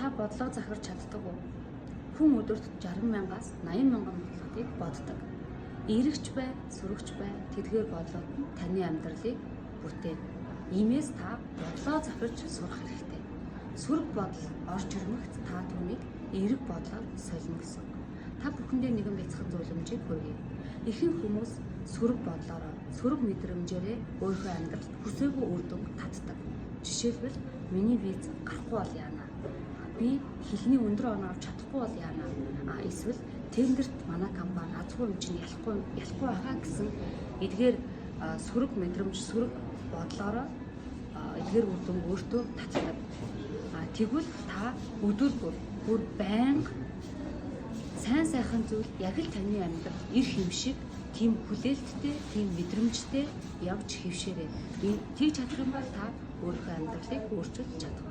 та бодлого захирч чаддаг уу? Хүн өдөрт 60,000-аас 80,000 бодлогыг боддог. Эерэгч бай, сүрэгч бай, тэдгээр бодлогод нь таны амьдралыг бүтээн. Иймээс та бодлого захирч сурах хэрэгтэй. Сүрэг бодол орж ирмэгт та түүнийг эерэг бодлоор солино гэсэн. Та бүхэндээ нэгэн бяцхан зөвлөмжийг хүргэе. Ихэнх хүмүүс сүрэг бодлороо, сүрэг мэдрэмжээрээ өөрийнхөө амьдралд хүсээгүй үр дүн татдаг. Жишээлбэл миний виз гарахгүй бол яана. Би хэлний өндөр оноо авч чадахгүй бол яана. Эсвэл тендерт манай компани азгүй юм чинь ялахгүй байхаа гэсэн эдгээр сүрэг мэдрэмж, сүрэг бодлороо эдгээр үр дүн өөртөө татдаг. Тэгвэл та өдөр бүр байнга сайн сайхан зүйл яг л таны амьдрал эрх юм шиг тийм хүлээлттэй, тийм мэдрэмжтэй явж хөвшөөрэй. Тийг чадах юм бол та өөрийнхөө амьдралыг өөрчилж чадах.